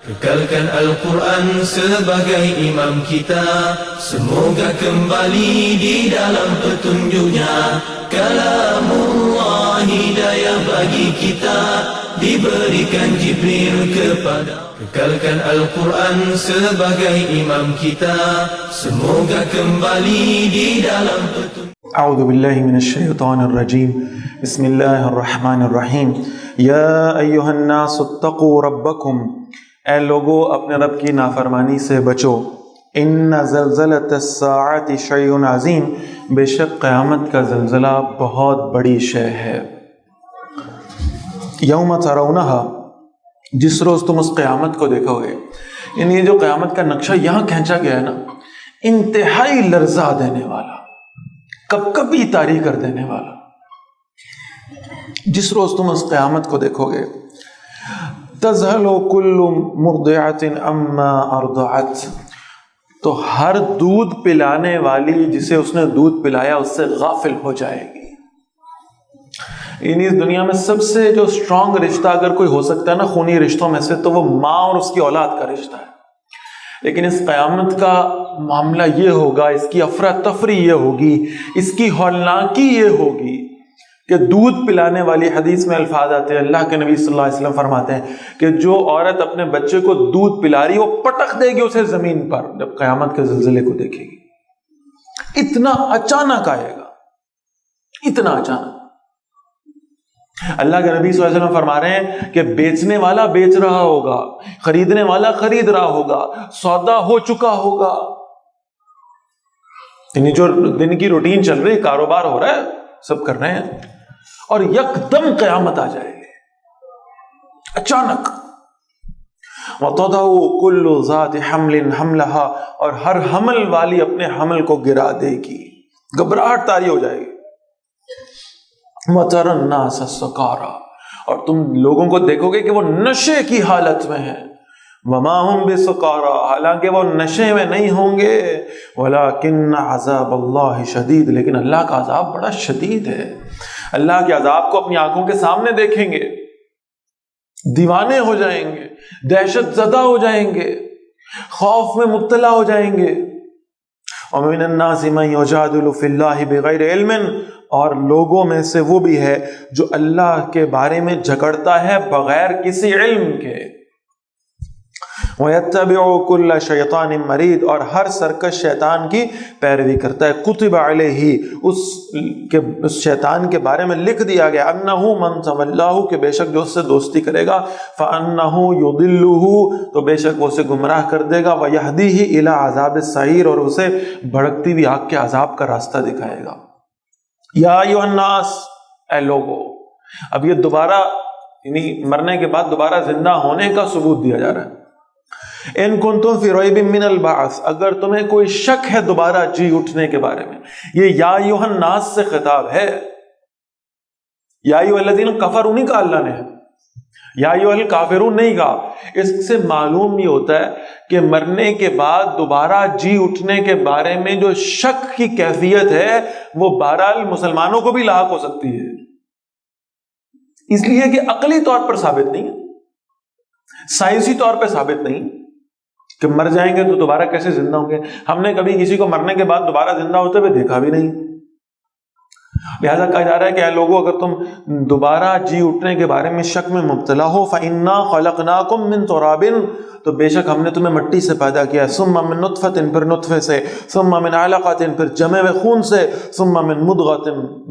Kekalkan Al-Quran sebagai imam kita, semoga kembali di dalam petunjuknya. Kalamullah hidayah bagi kita, diberikan Jibril kepada. Kekalkan Al-Quran sebagai imam kita, semoga kembali di dalam petunjuk. اعوذ باللہ من الشیطان الرجیم بسم اللہ الرحمن الرحیم یا ایہا الناس اتقوا ربکم، اے لوگو اپنے رب کی نافرمانی سے بچو. ان زلزلۃ الساعۃ شیء عظیم، بے شک قیامت کا زلزلہ بہت بڑی شے ہے. یوم ترونہا، جس روز تم اس قیامت کو دیکھو گے. یعنی یہ جو قیامت کا نقشہ یہاں کھینچا گیا ہے نا، انتہائی لرزہ دینے والا، کب کبھی طاری کر دینے والا. جس روز تم اس قیامت کو دیکھو گے، تذہل کل مرضعۃ عما ارضعت، تو ہر دودھ پلانے والی جسے اس نے دودھ پلایا اس سے غافل ہو جائے گی. یعنی اس دنیا میں سب سے جو اسٹرانگ رشتہ اگر کوئی ہو سکتا ہے نا خونی رشتوں میں سے، تو وہ ماں اور اس کی اولاد کا رشتہ ہے. لیکن اس قیامت کا معاملہ یہ ہوگا، اس کی افراتفری یہ ہوگی، اس کی ہولناکی یہ ہوگی کہ دودھ پلانے والی، حدیث میں الفاظ آتے ہیں، اللہ کے نبی صلی اللہ علیہ وسلم فرماتے ہیں کہ جو عورت اپنے بچے کو دودھ پلا رہی، وہ پٹک دے گی اسے زمین پر جب قیامت کے زلزلے کو دیکھے گی. اتنا اچانک آئے گا، اتنا اچانک. اللہ کے نبی صلی اللہ علیہ وسلم فرما رہے ہیں کہ بیچنے والا بیچ رہا ہوگا، خریدنے والا خرید رہا ہوگا، سودا ہو چکا ہوگا. یعنی جو دن کی روٹین چل رہی، کاروبار ہو رہا ہے، سب کر رہے ہیں، اور یکدم قیامت آ جائے گی اچانک. وَتَضَعُ كُلُّ ذَاتِ حَمْلٍ حَمْلَهَا، اور ہر حمل والی اپنے حمل کو گرا دے گی، گھبراہٹ طاری ہو جائے گی. وَتَرَى النَّاسَ سُكَارَىٰ، اور تم لوگوں کو دیکھو گے کہ وہ نشے کی حالت میں ہیں. وَمَا هُمْ بِسُكَارَىٰ، حالانکہ وہ نشے میں نہیں ہوں گے. وَلَٰكِنَّ عَذَابَ اللَّهِ شَدِيدٌ، لیکن اللہ کا عذاب بڑا شدید ہے. اللہ کے عذاب کو اپنی آنکھوں کے سامنے دیکھیں گے، دیوانے ہو جائیں گے، دہشت زدہ ہو جائیں گے، خوف میں مبتلا ہو جائیں گے. وَمِنَ النَّاسِ مَن يُجَادِلُ فِي اللَّهِ بِغَيْرِ عِلْمٍ، اور لوگوں میں سے وہ بھی ہے جو اللہ کے بارے میں جھگڑتا ہے بغیر کسی علم کے. وَيَتَّبِعُ كُلَّ شَيْطَانٍ مَرِيدٍ، اور ہر سرکش شیطان کی پیروی کرتا ہے. کُتِبَ عَلَيْهِ، اس شیطان کے بارے میں لکھ دیا گیا، أَنَّهُ مَن تَوَلَّاهُ، کہ بے شک جو اس سے دوستی کرے گا، فَأَنَّهُ يُضِلُّهُ، تو بے شک وہ اسے گمراہ کر دے گا، وَيَهْدِيهِ إِلَىٰ عَذَابِ السَّعِيرِ، اور اسے بھڑکتی ہوئی آگ کے عذاب کا راستہ دکھائے گا. یا ایھا الناس، اے لوگو. اب یہ دوبارہ، یعنی مرنے کے بعد دوبارہ زندہ ہونے کا ثبوت دیا جا رہا ہے. ان کنتم فی ریب من البعث، اگر تمہیں کوئی شک ہے دوبارہ جی اٹھنے کے بارے میں. یہ یا ایھا الناس سے خطاب ہے. یا ایھا الذین کفروا نہیں کہا اللہ نے، یا ایھا الکافرون نہیں کہا. اس سے معلوم یہ ہوتا ہے کہ مرنے کے بعد دوبارہ جی اٹھنے کے بارے میں جو شک کی کیفیت ہے وہ بہرحال مسلمانوں کو بھی لاحق ہو سکتی ہے، اس لیے کہ عقلی طور پر ثابت نہیں ہے، سائنسی طور پہ ثابت نہیں کہ مر جائیں گے تو دوبارہ کیسے زندہ ہوں گے. ہم نے کبھی کسی کو مرنے کے بعد دوبارہ زندہ ہوتے ہوئے دیکھا بھی نہیں. لہذا کہا جا رہا ہے کہ اے لوگوں، اگر تم دوبارہ جی اٹھنے کے بارے میں شک میں مبتلا ہو، فَإِنَّا خَلَقْنَاكُم مِّن تُرَابٍ، تو بے شک ہم نے تمہیں مٹی سے پیدا کیا، ثُمَّ مِن نُطْفَةٍ، پھر نطفے سے، ثُمَّ مِنْ عَلَقَةٍ، پھر جمے ہوئے خون سے، ثُمَّ مِن مُضْغَةٍ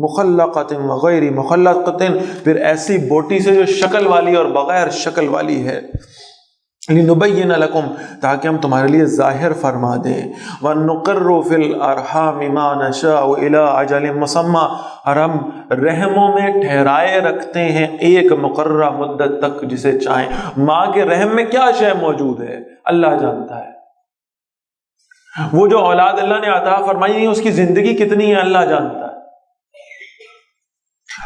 مُخَلَّقَةٍ وَغَيْرِ مُخَلَّقَةٍ، پھر ایسی بوٹی سے جو شکل والی اور بغیر شکل والی ہے. لِنُبَيِّنَ لَكُمْ، تاکہ ہم تمہارے لیے ظاہر فرما دیں. وَنُقِرُّ فِي الْأَرْحَامِ مَا نَشَاءُ إِلَىٰ أَجَلٍ مُّسَمًّى، اور ہم رحموں میں ٹھہرائے رکھتے ہیں ایک مقررہ مدت تک جسے چاہیں. ماں کے رحم میں کیا شے موجود ہے اللہ جانتا ہے. وہ جو اولاد اللہ نے عطا فرمائی ہے اس کی زندگی کتنی ہے اللہ جانتا ہے.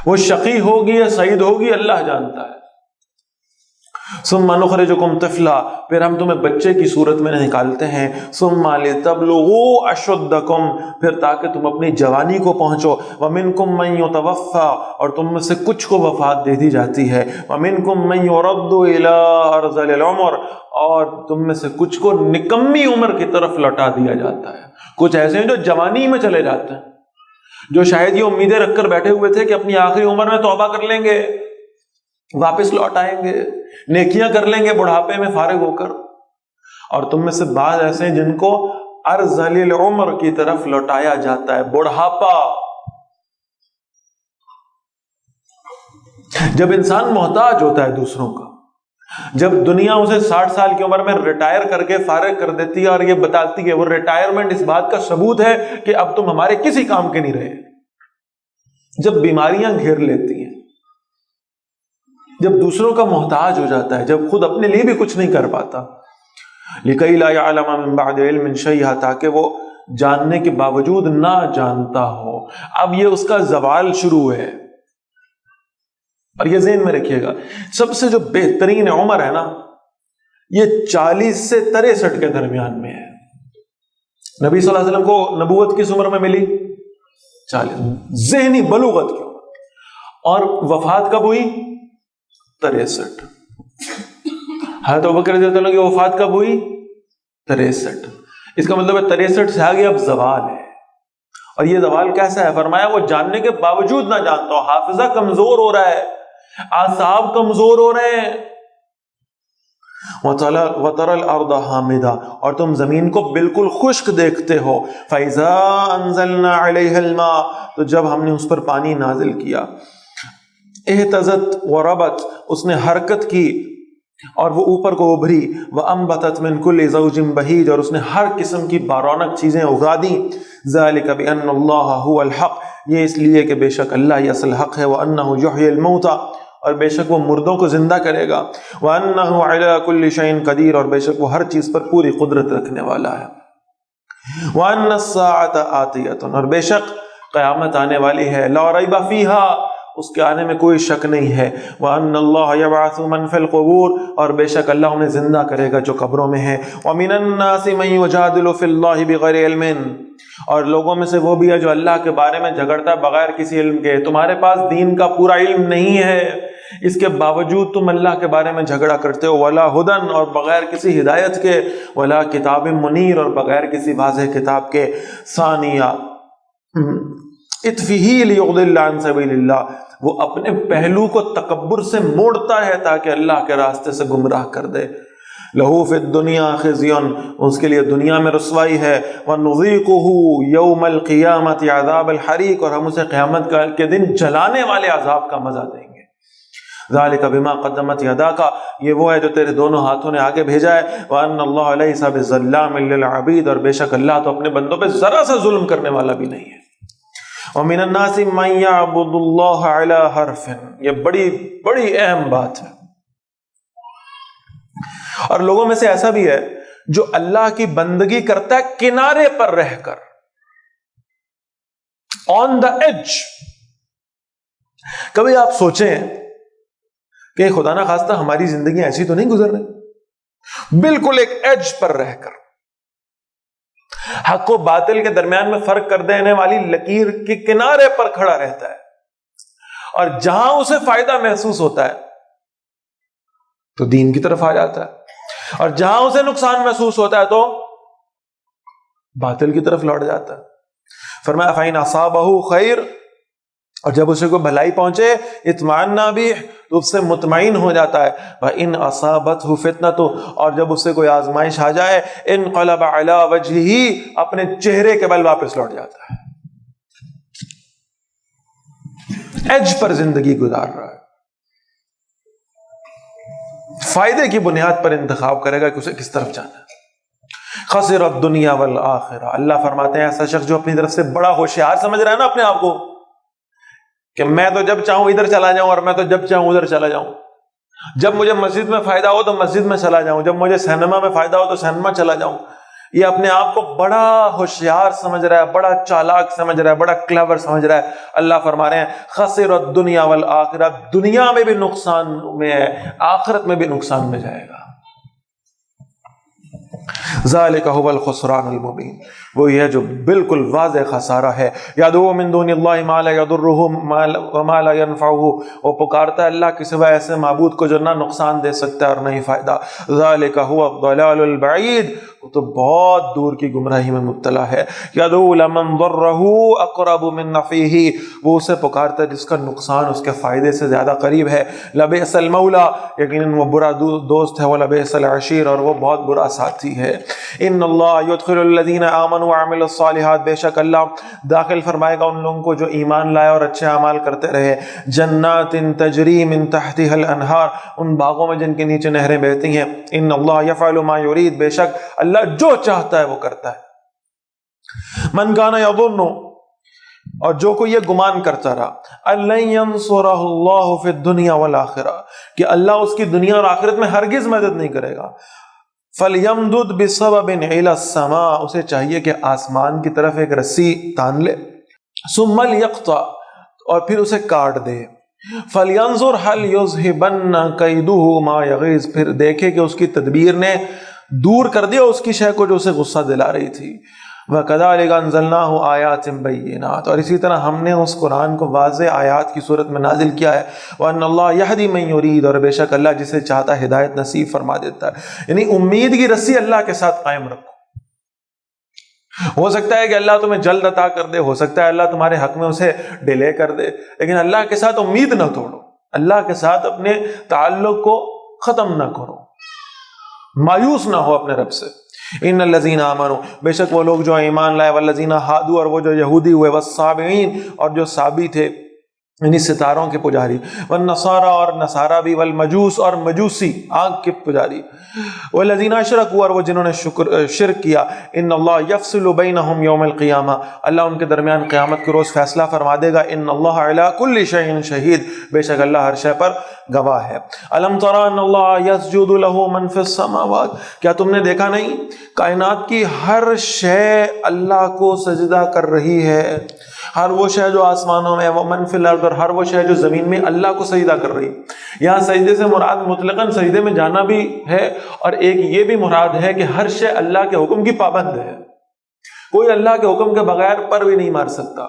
وہ شقی ہوگی یا سعید ہوگی اللہ جانتا ہے. ثم نخرجکم طفلا، پھر ہم تمہیں بچے کی صورت میں نکالتے ہیں، ثم لتبلغوا اشدکم، پھر تاکہ تم اپنی جوانی کو پہنچو، ومنکم من یتوفی، اور تم میں سے کچھ کو وفات دے دی جاتی ہے، ومنکم من یرد الی ارذل العمر، اور تم میں سے کچھ کو نکمی عمر کی طرف لوٹا دیا جاتا ہے۔ کچھ ایسے ہیں جو جوانی میں چلے جاتے ہیں، جو شاید یہ امیدیں رکھ کر بیٹھے ہوئے تھے کہ اپنی آخری عمر میں توبہ کر لیں گے، واپس لوٹ آئیں گے، نیکیاں کر لیں گے بڑھاپے میں فارغ ہو کر، اور تم میں سے بعض ایسے ہیں جن کو ارذل العمر کی طرف لوٹایا جاتا ہے، بڑھاپا۔ جب انسان محتاج ہوتا ہے دوسروں کا، جب دنیا اسے 60 سال کی عمر میں ریٹائر کر کے فارغ کر دیتی ہے اور یہ بتاتی ہے، وہ ریٹائرمنٹ اس بات کا ثبوت ہے کہ اب تم ہمارے کسی کام کے نہیں رہے، جب بیماریاں گھیر لیتی ہیں، جب دوسروں کا محتاج ہو جاتا ہے، جب خود اپنے لیے بھی کچھ نہیں کر پاتا، لِكَيْ لَا يَعْلَمَ مِن بَعْدِ عِلْمٍ شَيْئًا، تاکہ وہ جاننے کے باوجود نہ جانتا ہو۔ اب یہ اس کا زوال شروع ہے، اور یہ ذہن میں رکھیے گا، سب سے جو بہترین عمر ہے نا، یہ 40 سے 63 کے درمیان میں ہے۔ نبی صلی اللہ علیہ وسلم کو نبوت کس عمر میں ملی؟ 40، ذہنی بلوغت کی عمر، اور وفات کب ہوئی؟ 63۔ حضرت ابوبکر رضی اللہ عنہ کی وفات کب ہوئی؟ 63۔ اس کا مطلب ہے 63 سے آگے اب زوال ہے، اور یہ زوال کیسا ہے؟ فرمایا وہ جاننے کے باوجود نہ جانتا ہو، حافظہ کمزور ہو رہا ہے، اعصاب کمزور ہو رہے ہیں۔ وَتَرَى الْأَرْضَ حَامِدًا، اور تم زمین کو بالکل خشک دیکھتے ہو، فَإِذَا أَنزَلْنَا عَلَيْهَا الْمَاءَ، تو جب ہم نے اس پر پانی نازل کیا، اہتزت وربت، اس نے حرکت کی اور وہ اوپر کو ابھری، وَأَنبَتَتْ مِن كُلِّ زَوْجٍ بَهِيجٍ، اور اس نے ہر قسم کی بارونق چیزیں اگا دیں۔ ذَلِكَ بِأَنَّ اللَّهَ هُوَ الْحَقُّ، یہ اس لیے کہ بے شک اللہ ہی اصل حق ہے، وَأَنَّهُ يُحْيِي الْمَوْتَى، اور بے شک وہ مردوں کو زندہ کرے گا، وَأَنَّهُ عَلَى كُلِّ شَيْءٍ قَدِيرٌ، اور بے شک وہ ہر چیز پر پوری قدرت رکھنے والا ہے، وَأَنَّ السَّاعَةَ آتِيَةٌ، اور بے شک قیامت آنے والی ہے، لَا رَيْبَ فِيهَا، اس کے آنے میں کوئی شک نہیں ہے، وَأَنَّ اللَّهَ يَبْعَثُ مَن فِي الْقُبُورِ، اور بے شک اللہ انہیں زندہ کرے گا جو قبروں میں ہیں، وَمِنَ النَّاسِ مَن يُجَادِلُ فِي اللَّهِ بِغَيْرِ عِلْمٍ، اور لوگوں میں سے وہ بھی ہے جو اللہ کے بارے میں جھگڑتا ہے بغیر کسی علم کے۔ تمہارے پاس دین کا پورا علم نہیں ہے، اس کے باوجود تم اللہ کے بارے میں جھگڑا کرتے ہو، وَلَا هُدًى، اور بغیر کسی ہدایت کے، وَلَا كِتَابٍ مُنِيرٍ، اور بغیر کسی واضح کتاب کے، ثانیہ اطفِهِ لِيُضِلَّ عَن سَبِيلِ اللَّهِ، وہ اپنے پہلو کو تکبر سے موڑتا ہے تاکہ اللہ کے راستے سے گمراہ کر دے۔ لہو فی الدنیا خزی، اس کے لیے دنیا میں رسوائی ہے، وَنُذِيقُهُ يَوْمَ الْقِيَامَةِ عَذَابَ الْحَرِيقِ، اور ہم اسے قیامت کے دن جلانے والے عذاب کا مزہ دیں گے۔ ذَلِكَ بِمَا قَدَّمَتْ يَدَاكَ، یہ وہ ہے جو تیرے دونوں ہاتھوں نے آگے بھیجا ہے، وَأَنَّ اللَّهَ لَيْسَ بِظَلَّامٍ لِّلْعَبِيدِ، اور بے شک اللہ تو اپنے بندوں پہ ذرا سا ظلم کرنے والا بھی نہیں ہے۔ وَمِنَ النَّاسِ مَن يَعْبُدُ اللَّهَ عَلَى حَرْفٍ، یہ بڑی اہم بات ہے، اور لوگوں میں سے ایسا بھی ہے جو اللہ کی بندگی کرتا ہے کنارے پر رہ کر، آن دا ایج۔ کبھی آپ سوچیں کہ خدا نہ خواستہ ہماری زندگی ایسی تو نہیں گزر رہی، بالکل ایک ایج پر رہ کر، حق و باطل کے درمیان میں فرق کر دینے والی لکیر کے کنارے پر کھڑا رہتا ہے، اور جہاں اسے فائدہ محسوس ہوتا ہے تو دین کی طرف آ جاتا ہے، اور جہاں اسے نقصان محسوس ہوتا ہے تو باطل کی طرف لوٹ جاتا ہے۔ فرمایا فَإِنْ أَصَابَهُ خَيْرٌ، اور جب اسے کوئی بھلائی پہنچے، اطمأنَّ بِهِ، تو اس سے مطمئن ہو جاتا ہے، وَإِنْ أَصَابَتْهُ فِتْنَةٌ، اور جب اسے کوئی آزمائش آ جائے، انقلب علی وجہہ، اپنے چہرے کے بل واپس لوٹ جاتا ہے، ایج پر زندگی گزار رہا ہے، فائدے کی بنیاد پر انتخاب کرے گا کہ اسے کس طرف جانا ہے۔ خسر الدنیا والآخرہ، اللہ فرماتے ہیں ایسا شخص جو اپنی طرف سے بڑا ہوشیار سمجھ رہا ہے نا اپنے آپ کو، کہ میں تو جب چاہوں ادھر چلا جاؤں اور میں تو جب چاہوں ادھر چلا جاؤں، جب مجھے مسجد میں فائدہ ہو تو مسجد میں چلا جاؤں، جب مجھے سینما میں فائدہ ہو تو سینما چلا جاؤں، یہ اپنے آپ کو بڑا ہوشیار سمجھ رہا ہے، بڑا چالاک سمجھ رہا ہے، بڑا کلیور سمجھ رہا ہے. اللہ فرما رہے ہیں خسر الدنیا والآخرہ، دنیا میں بھی نقصان میں ہے، آخرت میں بھی نقصان میں جائے گا. ذالک هو الخسران المبین، وہ یہ جو بالکل واضح خسارہ ہے. یدعو من دون اللہ ما لا یضرہ وما لا ینفعہ، وہ پکارتا ہے اللہ کے سوا ایسے معبود کو جو نہ نقصان دے سکتا ہے اور نہ ہی فائدہ. ذالک هو الضلال البعید، وہ تو بہت دور کی گمراہی میں مبتلا ہے. یدعو لمن ضرہ اقرب من نفعہ، وہ اسے پکارتا ہے جس کا نقصان اس کے فائدے سے زیادہ قریب ہے. لبئس المولا، یقیناً وہ برا دوست ہے. ولبئس العشیر، اور وہ بہت برا ساتھی ہے. ان اللہ یدخل الذین آمنوا وعملوا الصالحات، بے شک اللہ داخل فرمائے گا ان لوگوں کو جو ایمان لائے اور اچھے اعمال کرتے رہے. جنات تجری من تحتها الانہار، ان باغوں میں جن کے نیچے نہریں بہتی ہیں. ان اللہ یفعل ما یرید، بے شک اللہ جو چاہتا ہے وہ کرتا ہے. من کان یظن، اور جو کوئی یہ گمان کرتا رہا الَّن ينصرہ اللہ فی الدنیا والآخرہ، کہ اللہ اس کی دنیا اور آخرت میں ہرگز مدد نہیں کرے گا. فَلْيَمْدُدْ بِسَبَبٍ إِلَى السَّمَاءِ، اسے چاہیے کہ آسمان کی طرف ایک رسی تان لے. ثُمَّ لْيَقْطَعْ، اور پھر اسے کاٹ دے. فَلْيَنْظُرْ هَلْ يُذْهِبَنَّ كَيْدُهُ مَا يَغِيظُ، پھر دیکھے کہ اس کی تدبیر نے دور کر دیا اس کی شے کو جو اسے غصہ دلا رہی تھی. وَكَذَلِكَ أَنزَلْنَاهُ آيَاتٍ بَيِّنَاتٍ، اور اسی طرح ہم نے اس قرآن کو واضح آیات کی صورت میں نازل کیا ہے. وَأَنَّ اللَّهَ يَهْدِي مَن يُرِيدُ، اور بے شک اللہ جسے چاہتا ہے ہدایت نصیب فرما دیتا ہے. یعنی امید کی رسی اللہ کے ساتھ قائم رکھو. ہو سکتا ہے کہ اللہ تمہیں جلد عطا کر دے، ہو سکتا ہے اللہ تمہارے حق میں اسے ڈیلے کر دے، لیکن اللہ کے ساتھ امید نہ توڑو، اللہ کے ساتھ اپنے تعلق کو ختم نہ کرو، مایوس نہ ہو اپنے رب سے. ان الذین آمنوا، بے شک وہ لوگ جو ایمان لائے، والذین ہادوا، اور وہ جو یہودی ہوئے، والصابئین، اور جو صابی تھے یعنی ستاروں کے پجاری، والنصارى، اور نصارہ بھی، والمجوس، اور مجوسی آگ کے پجاری، والذین اشرکوا، اور وہ جنہوں نے شرک کیا. ان اللہ یفصل بینہم یوم القیامہ، اللہ ان کے درمیان قیامت کے روز فیصلہ فرما دے گا. ان اللہ علی کل شیء شہید، بے شک اللہ ہر شے پر گواہ ہے. الم تر ان اللہ یسجد له من فی السماوات، کیا تم نے دیکھا نہیں کائنات کی ہر شے اللہ کو سجدہ کر رہی ہے. ہر وہ شے جو آسمانوں میں، وہ من فی الارض، اور ہر وہ شے جو زمین میں اللہ کو سجدہ کر رہی. یہاں سجدے سے مراد مطلقاً سجدے میں جانا بھی ہے، اور ایک یہ بھی مراد ہے کہ ہر شے اللہ کے حکم کی پابند ہے. کوئی اللہ کے حکم کے بغیر پر بھی نہیں مار سکتا.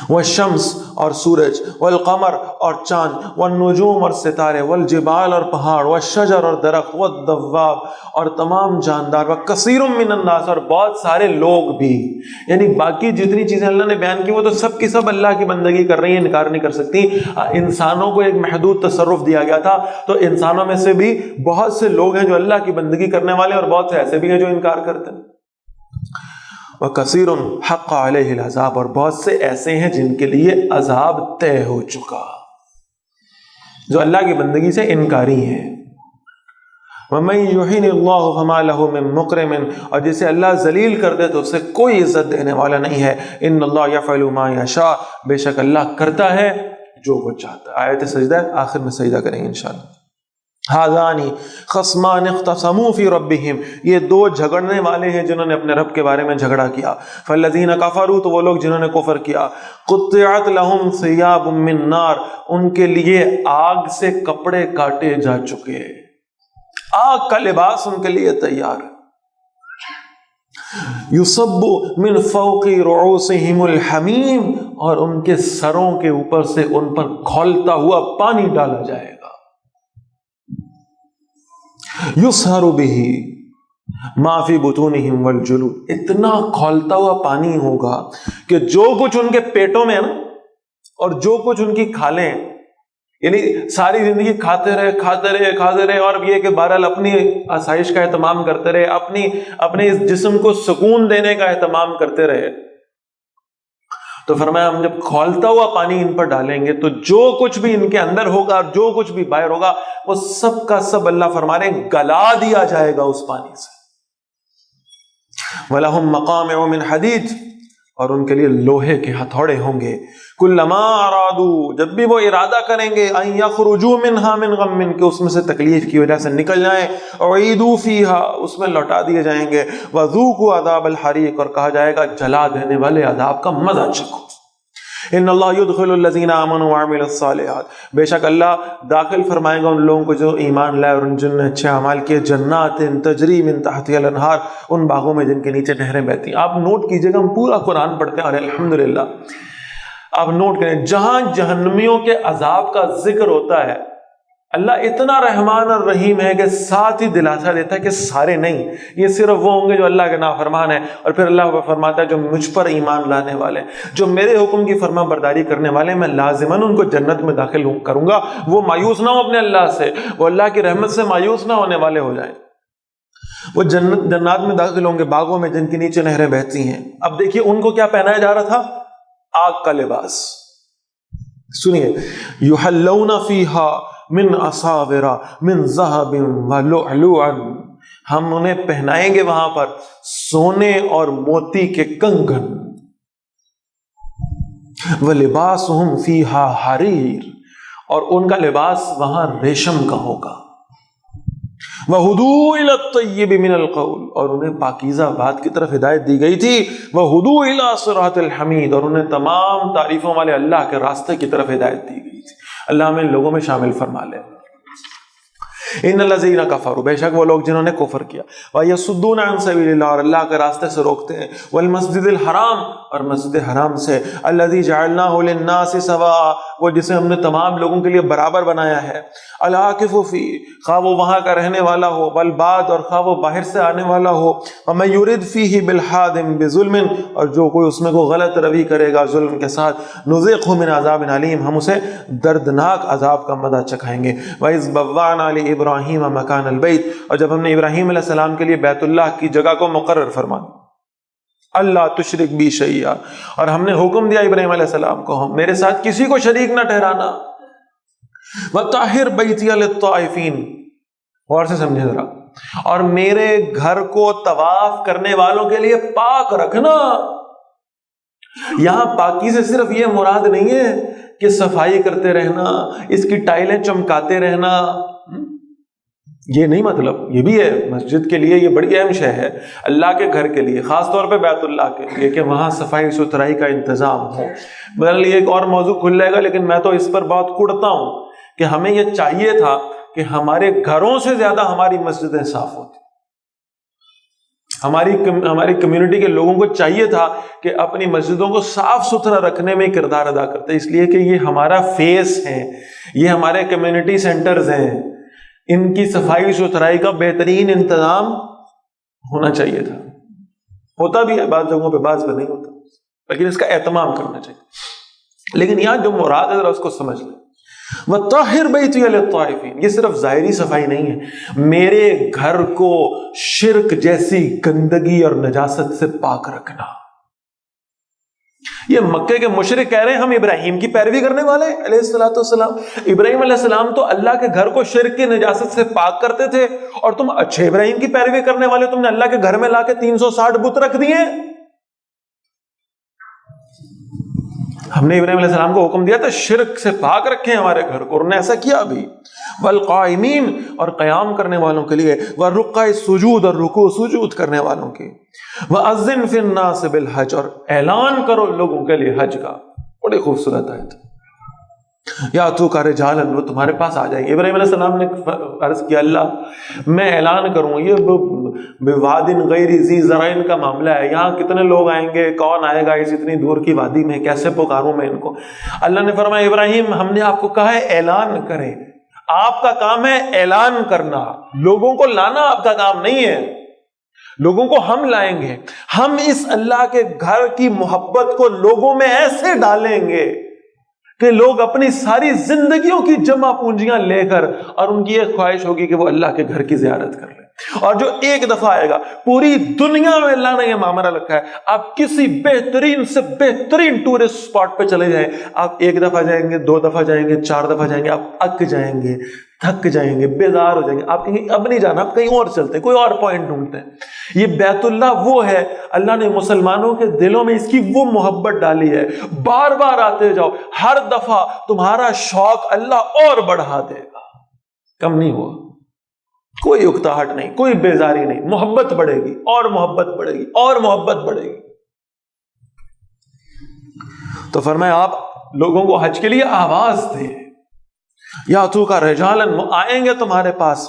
والشمس، اور سورج، والقمر، اور چاند، والنجوم، اور ستارے، والجبال، اور پہاڑ، والشجر، اور درخت، والدواب، اور تمام جاندار، وکثیر من الناس، اور بہت سارے لوگ بھی. یعنی باقی جتنی چیزیں اللہ نے بیان کی وہ تو سب کی سب اللہ کی بندگی کر رہی ہیں، انکار نہیں کر سکتی. انسانوں کو ایک محدود تصرف دیا گیا تھا، تو انسانوں میں سے بھی بہت سے لوگ ہیں جو اللہ کی بندگی کرنے والے، اور بہت سے ایسے بھی ہیں جو انکار کرتے ہیں. وَكَثِيرٌ حَقَّ عَلَيْهِ الْعَذَابُ، اور بہت سے ایسے ہیں جن کے لیے عذاب طے ہو چکا، جو اللہ کی بندگی سے انکاری ہیں. وَمَن يُهِنِ اللَّهُ فَمَا لَهُ مِن مُكْرِمٍ، اور جسے اللہ ذلیل کر دے تو اسے کوئی عزت دینے والا نہیں ہے. إِنَّ اللَّهَ يَفْعَلُ مَا يَشَاءُ، بے شک اللہ کرتا ہے جو وہ چاہتا ہے. آیت سجدہ آخر میں سجدہ کریں گے انشاءاللہ. ہذانی خصمان اختصموا فی ربہم، یہ دو جھگڑنے والے ہیں جنہوں نے اپنے رب کے بارے میں جھگڑا کیا. فالذین کفروا، تو وہ لوگ جنہوں نے کفر کیا. قطعت لہم ثیاب من نار، ان کے لیے آگ سے کپڑے کاٹے جا چکے، آگ کا لباس ان کے لیے تیار. یصب من فوق رؤوسہم الحمیم، اور ان کے سروں کے اوپر سے ان پر کھولتا ہوا پانی ڈالا جائے گا. یسہر بہ ما فی بطونہم والجلود، اتنا کھولتا ہوا پانی ہوگا کہ جو کچھ ان کے پیٹوں میں ہے نا، اور جو کچھ ان کی کھالیں، یعنی ساری زندگی کھاتے رہے اور یہ کہ بہرحال اپنی آسائش کا اہتمام کرتے رہے، اپنے اس جسم کو سکون دینے کا اہتمام کرتے رہے. تو فرمایا ہم جب کھولتا ہوا پانی ان پر ڈالیں گے تو جو کچھ بھی ان کے اندر ہوگا اور جو کچھ بھی باہر ہوگا وہ سب کا سب اللہ فرما رہے ہیں گلا دیا جائے گا اس پانی سے. وَلَهُمْ مَقَامِعُ مِنْ حَدِيدٍ، اور ان کے لیے لوہے کے ہتھوڑے ہوں گے. کلما ارادو، جب بھی وہ ارادہ کریں گے، ان یخرجوا منها من غم، کہ اس میں سے تکلیف کی وجہ سے نکل جائیں، اعیدوا فیہا، اس میں لوٹا دیے جائیں گے، وذوقوا عذاب الحریق، اور کہا جائے گا جلا دینے والے عذاب کا مزہ چکھو۔ ان اللہ يدخل الذین آمنوا وعملوا الصالحات، بے شک اللہ داخل فرمائے گا ان لوگوں کو جو ایمان لائے اور جن نے اچھے اعمال کیے، جنات تجری من تحتها الانہار، ان باغوں میں جن کے نیچے نہریں بہتی ہیں۔ آپ نوٹ کیجئے گا، ہم پورا قرآن پڑھتے ہیں اور الحمدللہ آپ نوٹ کریں، جہاں جہنمیوں کے عذاب کا ذکر ہوتا ہے، اللہ اتنا رحمان اور رحیم ہے کہ ساتھ ہی دلاسا دیتا ہے کہ سارے نہیں، یہ صرف وہ ہوں گے جو اللہ کے نافرمان ہیں، اور پھر اللہ فرماتا ہے جو مجھ پر ایمان لانے والے، جو میرے حکم کی فرما برداری کرنے والے، میں لازماً ان کو جنت میں داخل کروں گا۔ وہ مایوس نہ ہو اپنے اللہ سے، وہ اللہ کی رحمت سے مایوس نہ ہونے والے ہو جائیں، وہ جنات میں داخل ہوں گے، باغوں میں جن کے نیچے نہریں بہتی ہیں۔ اب دیکھیے ان کو کیا پہنایا جا رہا تھا؟ آگ کا لباس۔ سنیے، یحلون فیہا من اساور من ذہب ولؤلؤا، ہم انہیں پہنائیں گے وہاں پر سونے اور موتی کے کنگن، ولباسہم فیہا حریر، اور ان کا لباس وہاں ریشم کا ہوگا، وَهُدُوا إِلَى الطَّيِّبِ مِنَ الْقَوْلِ، اور انہیں پاکیزہ بات کی طرف ہدایت دی گئی تھی، وَهُدُوا إِلَى صِرَاطِ الْحَمِيدِ، اور انہیں تمام تعریفوں والے اللہ کے راستے کی طرف ہدایت دی گئی تھی۔ اللہ ہمیں ان لوگوں میں شامل فرما لے۔ ان الذین کفروا، بے شک وہ لوگ جنہوں نے کفر کیا، وَيَصُدُّونَ عَن سَبِيلِ اللَّهِ، اور اللہ کے راستے سے روکتے ہیں، وَالْمَسْجِدِ الْحَرَامِ، اور مسجد حرام سے، الَّذِي جَعَلْنَاهُ لِلنَّاسِ سَوَاءً، وہ جسے ہم نے تمام لوگوں کے لیے برابر بنایا ہے، العاکف فیہ، خواہ وہ وہاں کا رہنے والا ہو، والباد، اور خواہ وہ باہر سے آنے والا ہو، وَمَن يُرِدْ فِيهِ بِالْحَادٍ بِظُلْمٍ، اور جو کوئی اس میں کو غلط روی کرے گا ظلم کے ساتھ، نُذِقْهُ مِنْ عَذَابٍ عَلِيمٍ، ہم اسے دردناک عذاب کا مزہ چکھائیں گے۔ وَإِذْ بَوَّأْنَا لِإِبْرَاهِيمَ مَكَانَ الْبَيْتِ، اور جب ہم نے ابراہیم علیہ السلام کے لیے بیت اللہ کی جگہ کو مقرر فرمایا، اللہ تشرک بی شیئا، اور ہم نے حکم دیا ابراہیم علیہ السلام کو، ہم میرے ساتھ کسی کو شریک نہ ٹھہرانا، وَطَهِّرْ بَيْتِيَ لِلطَّائِفِينَ، اور سے سمجھے ذرا، اور میرے گھر کو طواف کرنے والوں کے لیے پاک رکھنا۔ یہاں پاکی سے صرف یہ مراد نہیں ہے کہ صفائی کرتے رہنا، اس کی ٹائلیں چمکاتے رہنا، یہ نہیں مطلب، یہ بھی ہے مسجد کے لیے، یہ بڑی اہم شے ہے اللہ کے گھر کے لیے، خاص طور پہ بیت اللہ کے لیے، کہ وہاں صفائی ستھرائی کا انتظام ہو۔ بہرحال یہ ایک اور موضوع کھل جائے گا، لیکن میں تو اس پر بہت کڑتا ہوں کہ ہمیں یہ چاہیے تھا کہ ہمارے گھروں سے زیادہ ہماری مسجدیں صاف ہوتی، ہماری کمیونٹی کے لوگوں کو چاہیے تھا کہ اپنی مسجدوں کو صاف ستھرا رکھنے میں کردار ادا کرتے، اس لیے کہ یہ ہمارا فیس ہے، یہ ہمارے کمیونٹی سینٹرز ہیں، ان کی صفائی ستھرائی کا بہترین انتظام ہونا چاہیے تھا۔ ہوتا بھی ہے بعض جگہوں پہ، بعض پہ نہیں ہوتا، لیکن اس کا اہتمام کرنا چاہیے۔ لیکن یہاں جو مراد ہے ذرا اس کو سمجھ لیں، وَطَهِّرْ بَيْتِيَ لِلطَّائِفِينَ، یہ صرف ظاہری صفائی نہیں ہے، میرے گھر کو شرک جیسی گندگی اور نجاست سے پاک رکھنا۔ یہ مکے کے مشرک کہہ رہے ہیں ہم ابراہیم کی پیروی کرنے والے ہیں علیہ الصلوۃ والسلام، ابراہیم علیہ السلام تو اللہ کے گھر کو شرک کی نجاست سے پاک کرتے تھے، اور تم اچھے ابراہیم کی پیروی کرنے والے، تم نے اللہ کے گھر میں لا کے 360 بت رکھ دیے۔ ہم نے ابراہیم علیہ السلام کو حکم دیا تھا شرک سے پاک رکھیں ہمارے گھر کو، انہوں نے ایسا کیا بھی۔ والقائمین، اور قیام کرنے والوں کے لیے، والرکع السجود، اور رکوع سجود کرنے والوں کے، وَأَذِّن فِي النَّاسِ بِالْحَجِّ، اور اعلان کرو لوگوں کے لیے حج کا۔ بڑی خوبصورت آیت، یاتوک رجالا، وہ تمہارے پاس آ جائیں گے۔ ابراہیم علیہ السلام نے عرض کیا اللہ میں اعلان کروں، یہ بواد غیر ذی زرع کا معاملہ ہے، یہاں کتنے لوگ آئیں گے، کون آئے گا اس اتنی دور کی وادی میں، کیسے پکاروں میں ان کو؟ اللہ نے فرمایا ابراہیم ہم نے آپ کو کہا ہے اعلان کریں، آپ کا کام ہے اعلان کرنا، لوگوں کو لانا آپ کا کام نہیں ہے، لوگوں کو ہم لائیں گے، ہم اس اللہ کے گھر کی محبت کو لوگوں میں ایسے ڈالیں گے کہ لوگ اپنی ساری زندگیوں کی جمع پونجیاں لے کر، اور ان کی ایک خواہش ہوگی کہ وہ اللہ کے گھر کی زیارت کر لیں، اور جو ایک دفعہ آئے گا، پوری دنیا میں اللہ نے یہ معاملہ رکھا ہے، آپ کسی بہترین سے بہترین ٹورسٹ اسپاٹ پہ چلے جائیں، آپ ایک دفعہ جائیں گے، 2 دفعہ جائیں گے، 4 دفعہ جائیں گے، آپ اک جائیں گے تھک جائیں گے، بیزار ہو جائیں گے، آپ کہیں گے اب نہیں جانا، آپ کہیں اور چلتے ہیں، کوئی اور پوائنٹ ڈھونڈتے ہیں۔ یہ بیت اللہ وہ ہے، اللہ نے مسلمانوں کے دلوں میں اس کی وہ محبت ڈالی ہے، بار بار آتے جاؤ، ہر دفعہ تمہارا شوق اللہ اور بڑھا دے گا، کم نہیں ہوا، کوئی اکتاہٹ نہیں، کوئی بیزاری نہیں، محبت بڑھے گی اور محبت بڑھے گی اور محبت بڑھے گی۔ تو فرمایا آپ لوگوں کو حج کے لیے آواز دیں، یا تو کا رجالن، وہ آئیں گے تمہارے پاس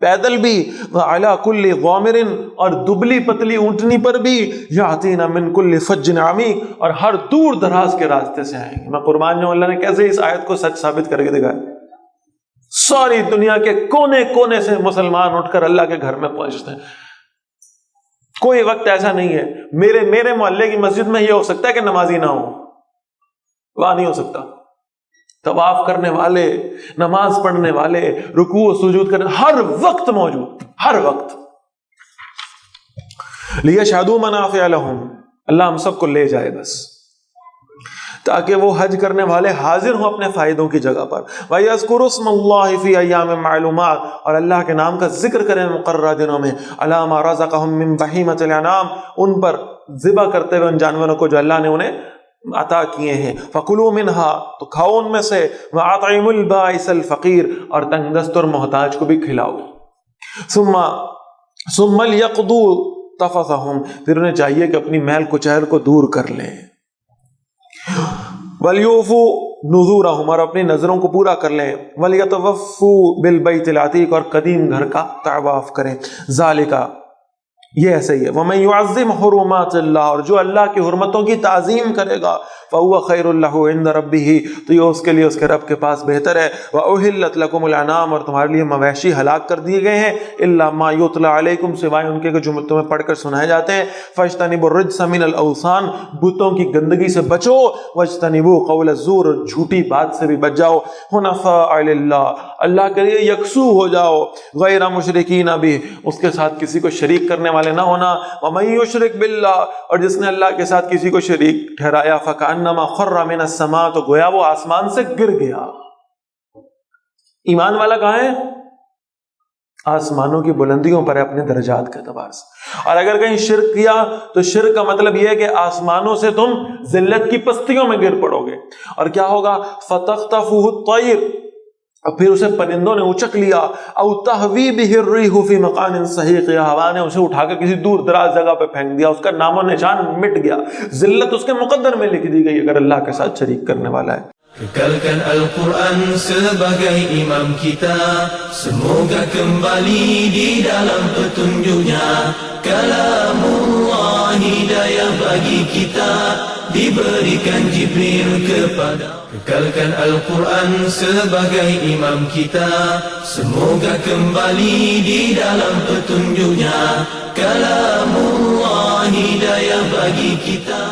پیدل بھی، وعلی کل ضامر، اور دبلی پتلی اونٹنی پر بھی، یاتین من کل فج عمیق، اور ہر دور دراز کے راستے سے آئیں گے۔ میں قربان جاؤں، اللہ نے کیسے اس آیت کو سچ ثابت کر کے دکھایا، ساری دنیا کے کونے کونے سے مسلمان اٹھ کر اللہ کے گھر میں پہنچتے ہیں۔ کوئی وقت ایسا نہیں ہے میرے محلے کی مسجد میں یہ ہو سکتا ہے کہ نمازی نہ ہو، وہاں نہیں ہو سکتا۔ طواف کرنے والے، نماز پڑھنے والے، رکوع و سجود کرنے، ہر وقت موجود، ہر وقت۔ لیشہدوا منافع لہم، اللہ ہم سب کو لے جائے بس، تاکہ وہ حج کرنے والے حاضر ہوں اپنے فائدوں کی جگہ پر۔ وَيَذْكُرُوا اسْمَ اللَّهِ فِي أَيَّامٍ مَّعْلُومَاتٍ، اور اللہ کے نام کا ذکر کریں مقررہ دنوں میں، عَلَىٰ مَا رَزَقَهُم مِّن بَهِيمَةِ الْأَنْعَامِ، ان پر ذبح کرتے ہوئے ان جانوروں کو جو اللہ نے انہیں عطا کیے ہیں۔ فَكُلُوا مِنْهَا، تو کھاؤ ان میں سے، وَأَطْعِمُوا الْبَائِسَ الْفَقِيرَ، اور تنگ دست اور محتاج کو بھی کھلاؤ۔ ثُمَّ لْيَقْضُوا تَفَثَهُمْ، پھر انہیں چاہیے کہ اپنی میل کچیل کو دور کر لیں۔ وَلْيُوفُوا نُذُورَهُمْ، اور اپنی نظروں کو پورا کر لیں۔ وَلْيَطَوَّفُوا بِالْبَيْتِ الْعَتِيقِ، اور قدیم گھر کا طواف کریں۔ ذَلِكَ، یہ ایسے ہی ہے۔ وَمَن يُعَظِّمْ حُرُمَاتِ اللَّهِ، اور جو اللہ کی حرمتوں کی تعظیم کرے گا، فَهُوَ خَيْرٌ لَهُ عِندَ رَبِّهِ، تو یہ اس کے لیے اس کے رب کے پاس بہتر ہے۔ وَأُحِلَّتْ لَكُمُ الْأَنْعَامُ، اور تمہارے لیے مویشی ہلاک کر دیے گئے ہیں، إِلَّا مَا يُتْلَى عَلَيْكُمْ، سوائے ان کے جو تمہیں پڑھ کر سنائے جاتے ہیں۔ فَاجْتَنِبُوا الرِّجْسَ مِنَ الْأَوْثَانِ، بتوں کی گندگی سے بچو۔ وَاجْتَنِبُوا قَوْلَ الزُّورِ، جھوٹی بات سے بھی بچ جاؤ۔ حُنَفَاءَ لِلَّهِ، اللہ کے لیے یکسو ہو جاؤ، غیر مشرکین بہ، اس کے ساتھ کسی کو شریک کرنے والے نہ ہونا۔ وَمَن يُشْرِكْ بِاللَّهِ، اور جس نے اللہ کے ساتھ کسی کو شریک ٹھہرایا، فَكَأَنَّمَا خَرَّ مِنَ السَّمَاءِ، تو گویا وہ آسمان سے گر گیا۔ ایمان والا کہاں ہے؟ آسمانوں کی بلندیوں پر ہے اپنے درجات کے اعتبار سے۔ اور اگر کہیں شرک کیا تو شرک کا مطلب یہ ہے کہ آسمانوں سے تم ذلت کی پستیوں میں گر پڑو گے۔ اور کیا ہوگا؟ فَتَخْطَفُهُ الطَّيْرُ، اور پھر اسے پرندوں نے اچک لیا۔ او تہوی بہ الرِّیحُ فی مکان صحیق، یا ہوا نے اسے اٹھا کر کسی دور دراز جگہ پہ پھینک دیا، اس کا نام و نشان مٹ گیا۔ ذلت اس کے مقدر میں لکھ دی گئی اگر اللہ کے ساتھ شریک کرنے والا ہے۔ Kekalkan Al-Quran sebagai imam kita, semoga kembali di dalam petunjuknya. Kalamullah hidayah bagi kita, diberikan Jibril kepada. Kekalkan Al-Quran sebagai imam kita, semoga kembali di dalam petunjuknya. Kalamullah hidayah bagi kita.